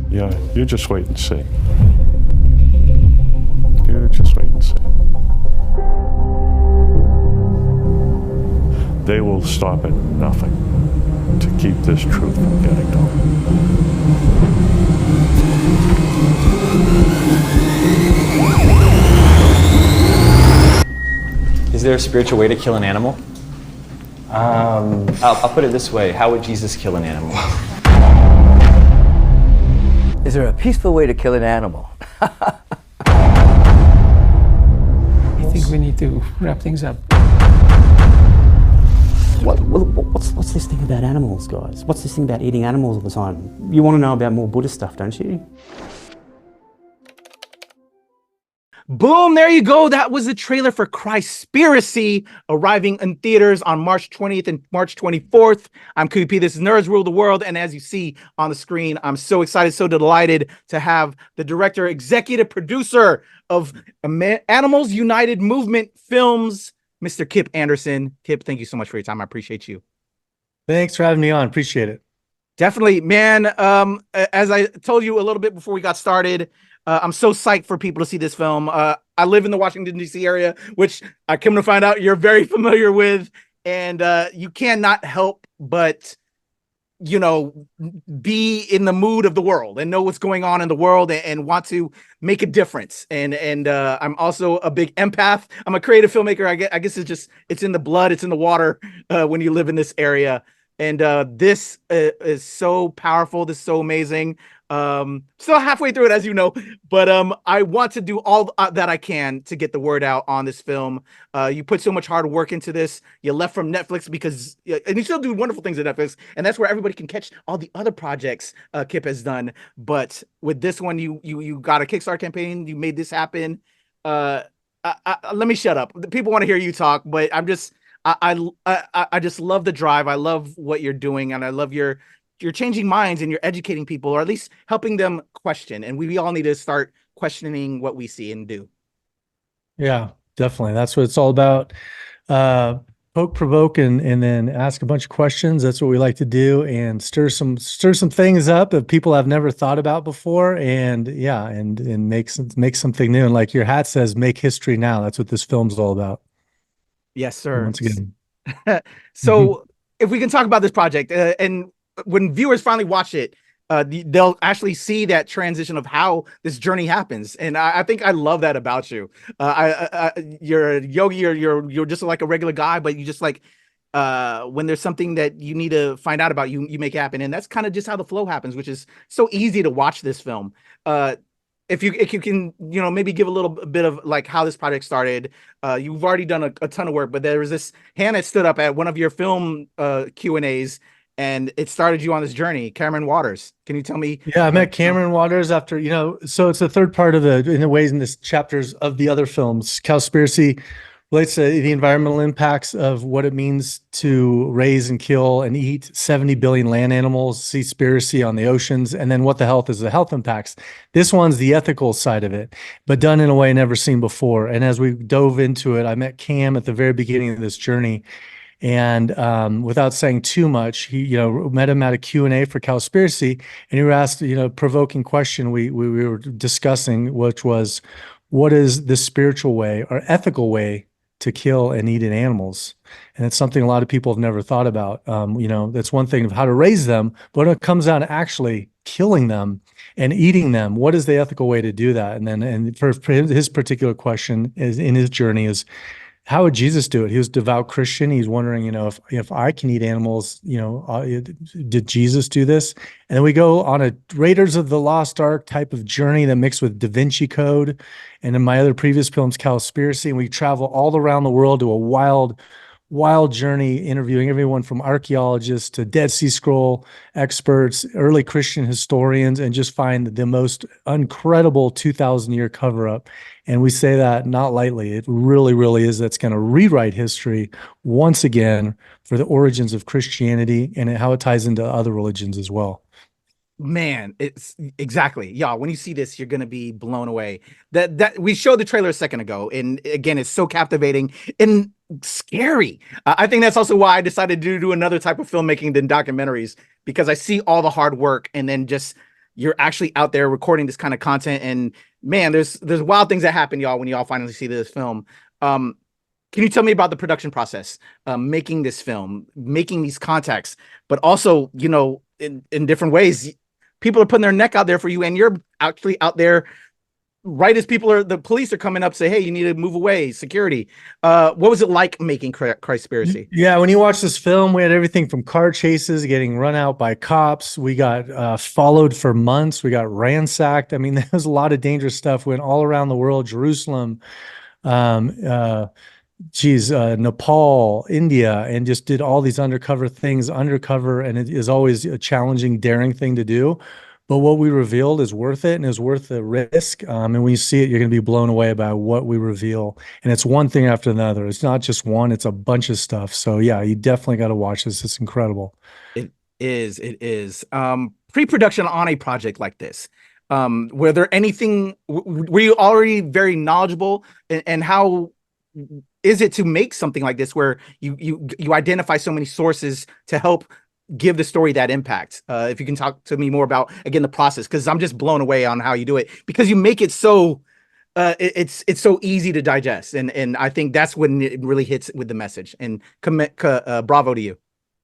Yeah, you just wait and see. You just wait and see. They will stop at nothing to keep this truth from getting known. Is there a spiritual way to kill an animal? I'll put it this way. How would Jesus kill an animal? Is there a peaceful way to kill an animal? I think we need to wrap things up. What's this thing about animals, guys? What's this thing about eating animals all the time? You want to know about more Buddhist stuff, don't you? Boom, there you go. That was the trailer for Christspiracy, arriving in theaters on March 20th and March 24th. I'm Kuya P. This is Nerds Rule the World. And as you see on the screen, I'm so excited, so delighted to have the director, executive producer of Animals United Movement Films, Mr. Kip Anderson. Kip, thank you so much for your time. I appreciate you. Thanks for having me on. Appreciate it. Definitely, man. As I told you a little bit before we got started, I'm so psyched for people to see this film. I live in the Washington, D.C. area, which I come to find out you're very familiar with. And you cannot help but, you know, be in the mood of the world and know what's going on in the world and want to make a difference. And I'm also a big empath. I'm a creative filmmaker. I guess it's in the blood. It's in the water when you live in this area. And this is so powerful. This is so amazing. Still halfway through it, as you know, but I want to do all that I can to get the word out on this film. You put so much hard work into this. You left from Netflix because, and you still do wonderful things at Netflix, and that's where everybody can catch all the other projects Kip has done. But with this one, you got a Kickstarter campaign. You made this happen. Let me shut up. People want to hear you talk, but I just love the drive. I love what you're doing, and I love you're changing minds and you're educating people, or at least helping them question. And we all need to start questioning what we see and do. Yeah, Definitely. That's what it's all about. Poke, provoke, and then ask a bunch of questions. That's what we like to do, and stir some things up that people have never thought about before. And yeah, and make something new. And like your hat says, make history now. That's what this film's all about. Yes, sir. Once again. So if we can talk about this project, and when viewers finally watch it, they'll actually see that transition of how this journey happens. And I think I love that about you. You're a yogi, you're just like a regular guy, but you just like, when there's something that you need to find out about, you make it happen. And that's kind of just how the flow happens, which is so easy to watch this film. If you can, you know, maybe give a little bit of like how this project started. You've already done a ton of work, but there was this hand that stood up at one of your film Q&As, and it started you on this journey. Kameron Waters, can you tell me? Yeah, I met Kameron Waters after, you know, so it's the third part of in this chapters of the other films. Cowspiracy relates to the environmental impacts of what it means to raise and kill and eat 70 billion land animals, Seaspiracy on the oceans, and then what the health is, the health impacts. This one's the ethical side of it, but done in a way never seen before. And as we dove into it, I met Cam at the very beginning of this journey. And without saying too much, he, you know, met him at a Q&A for Cowspiracy, and he asked, you know, provoking question we were discussing, which was, what is the spiritual way or ethical way to kill and eat animals? And it's something a lot of people have never thought about. You know, that's one thing of how to raise them, but when it comes down to actually killing them and eating them, what is the ethical way to do that? And then, for his particular question is in his journey is, how would Jesus do it? He was a devout Christian. He's wondering, you know, if I can eat animals, you know, did Jesus do this? And then we go on a Raiders of the Lost Ark type of journey that mixed with Da Vinci Code. And in my other previous films, Cowspiracy, and we travel all around the world to a wild journey, interviewing everyone from archaeologists to Dead Sea Scroll experts, early Christian historians, and just find the most incredible 2,000-year cover-up. And we say that not lightly. It really, really is. That's going to rewrite history once again for the origins of Christianity and how it ties into other religions as well. Man, it's exactly. Yeah, when you see this, you're gonna be blown away. That we showed the trailer a second ago, and again, it's so captivating and scary. I think that's also why I decided to do another type of filmmaking than documentaries, because I see all the hard work and then just you're actually out there recording this kind of content. And man, there's wild things that happen, y'all, when y'all finally see this film. Can you tell me about the production process, making this film, making these contacts, but also, you know, in different ways, people are putting their neck out there for you, and you're actually out there right as the police are coming up, say, hey, you need to move away, security. What was it like making Christspiracy? Yeah, when you watch this film, we had everything from car chases, getting run out by cops. We got followed for months. We got ransacked. I mean, there was a lot of dangerous stuff. Went all around the world, Jerusalem, Nepal, India, and just did all these undercover things, and it is always a challenging, daring thing to do. But what we revealed is worth it, and is worth the risk. And when you see it, you're going to be blown away by what we reveal. And it's one thing after another. It's not just one, it's a bunch of stuff. So yeah, you definitely got to watch this. It's incredible. It is. Pre-production on a project like this. Were there anything, were you already very knowledgeable, and how is it to make something like this where you identify so many sources to help give the story that impact? If you can talk to me more about, again, the process, because I'm just blown away on how you do it, because you make it so it's so easy to digest, and I think that's when it really hits with the message. And bravo to you.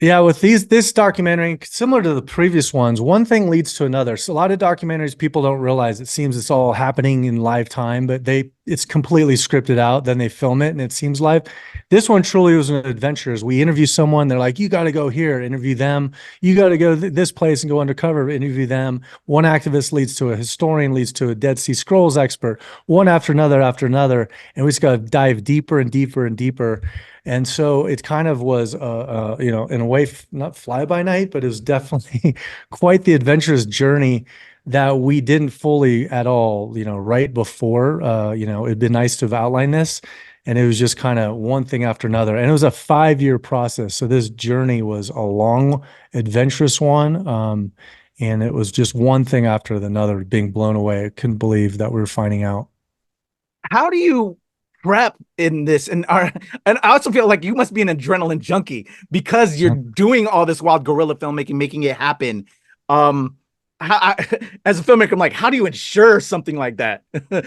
Yeah, with this documentary, similar to the previous ones, one thing leads to another. So a lot of documentaries, people don't realize, it seems it's all happening in live time, but it's completely scripted out. Then they film it and it seems live. This one truly was an Adventurous. We interview someone, they're like, you got to go here, interview them. You got to go to this place and go undercover, interview them. One activist leads to a historian, leads to a Dead Sea Scrolls expert, one after another, and we just got to dive deeper and deeper and deeper. And so it kind of was, you know, in a way, not fly by night, but it was definitely quite the adventurous journey that we didn't fully at all, you know, right before, you know, it'd been nice to have outlined this. And it was just kind of one thing after another. And it was a 5-year process. So this journey was a long, adventurous one. And it was just one thing after another, being blown away. I couldn't believe that we were finding out. How do you prep in this? And I also feel like you must be an adrenaline junkie, because you're doing all this wild guerrilla filmmaking, making it happen. As a filmmaker, I'm like, how do you ensure something like that?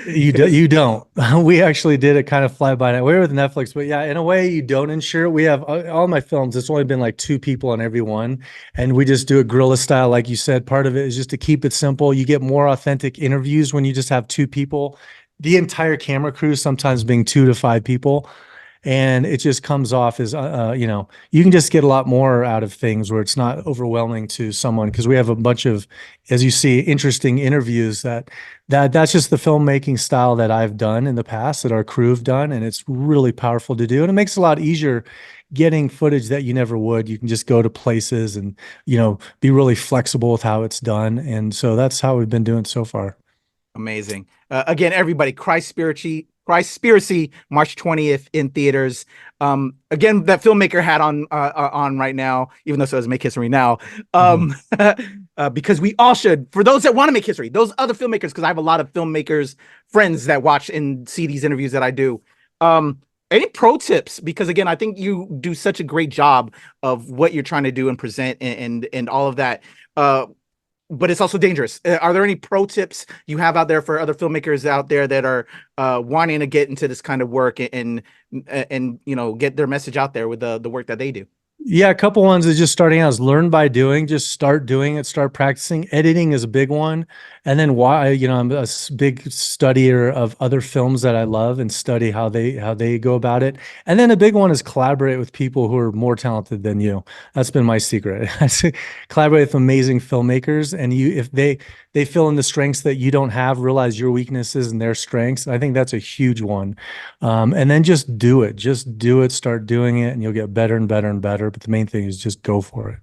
You don't. We actually did it kind of fly by night. We were with Netflix, but yeah, in a way, you don't ensure it. We have all my films. It's only been like 2 people on every one, and we just do it guerrilla style, like you said. Part of it is just to keep it simple. You get more authentic interviews when you just have 2 people. The entire camera crew sometimes being 2 to 5 people. And it just comes off as, you know, you can just get a lot more out of things where it's not overwhelming to someone, because we have a bunch of, as you see, interesting interviews that's just the filmmaking style that I've done in the past, that our crew have done. And it's really powerful to do. And it makes it a lot easier getting footage that you never would. You can just go to places and, you know, be really flexible with how it's done. And so that's how we've been doing so far. Amazing. Again, everybody, Christspiracy, March 20th in theaters. Again, that filmmaker hat on right now, even though it says Make History Now, because we all should. For those that want to make history, those other filmmakers, because I have a lot of filmmakers friends that watch and see these interviews that I do. Any pro tips? Because again, I think you do such a great job of what you're trying to do and present and all of that. But it's also dangerous. Are there any pro tips you have out there for other filmmakers out there that are wanting to get into this kind of work and you know, get their message out there with the work that they do? Yeah, a couple ones is just starting out is learn by doing. Just start doing it, start practicing. Editing is a big one. And then why, you know, I'm a big studier of other films that I love and study how they go about it. And then a big one is collaborate with people who are more talented than you. That's been my secret. Collaborate with amazing filmmakers, and if they fill in the strengths that you don't have, realize your weaknesses and their strengths. I think that's a huge one. And then just do it, start doing it, and you'll get better and better and better. But the main thing is just go for it.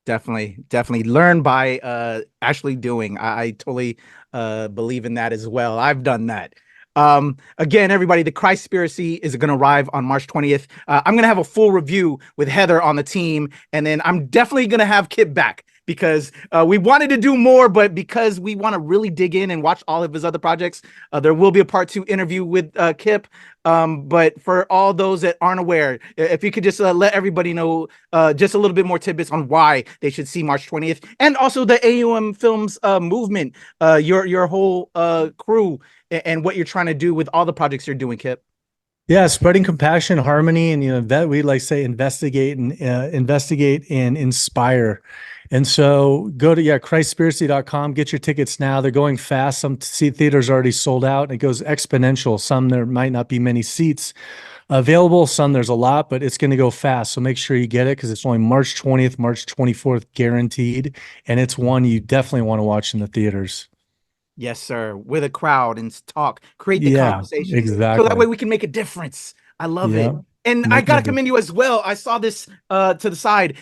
Definitely learn by actually doing. I totally believe in that as well. I've done that. Again, everybody, the Christspiracy is going to arrive on March 20th. I'm going to have a full review with Heather on the team, and then I'm definitely going to have Kip back, because we wanted to do more, but because we want to really dig in and watch all of his other projects, there will be a part 2 interview with Kip. But for all those that aren't aware, if you could just let everybody know just a little bit more tidbits on why they should see March 20th, and also the AUM Films movement, your whole crew, and what you're trying to do with all the projects you're doing, Kip. Yeah, spreading compassion, harmony, and that we like say investigate and inspire. And so go to Christspiracy.com, get your tickets now. They're going fast. Some theaters already sold out. It goes exponential. Some there might not be many seats available. Some there's a lot, but it's going to go fast. So make sure you get it because it's only March 20th, March 24th guaranteed, and it's one you definitely want to watch in the theaters. Yes, sir. With a crowd and talk, create the conversation. Exactly. So that way we can make a difference. I love it. And I got to commend you as well. I saw this to the side,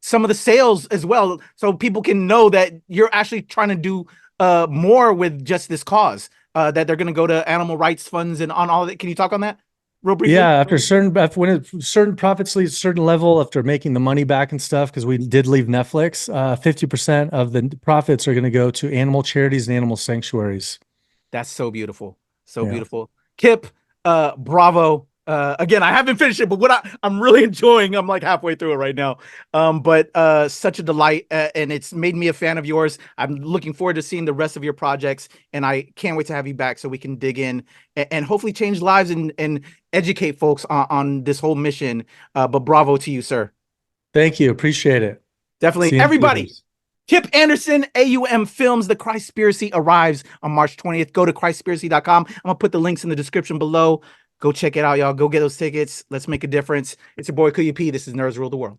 some of the sales as well. So people can know that you're actually trying to do more with just this cause, that they're going to go to animal rights funds and on all of it. Can you talk on that real briefly? Yeah, when certain profits leave a certain level, after making the money back and stuff, because we did leave Netflix, 50% of the profits are going to go to animal charities and animal sanctuaries. That's so beautiful. So beautiful. Kip, bravo. Again, I haven't finished it, but what I'm really enjoying, I'm like halfway through it right now. But such a delight, and it's made me a fan of yours. I'm looking forward to seeing the rest of your projects, and I can't wait to have you back so we can dig in and hopefully change lives and educate folks on this whole mission. But bravo to you, sir. Thank you. Appreciate it. Definitely. Everybody. Kip Anderson, AUM Films, The Christspiracy arrives on March 20th. Go to Christspiracy.com. I'm going to put the links in the description below. Go check it out, y'all. Go get those tickets. Let's make a difference. It's your boy, Kuya P. This is Nerds Rule the World.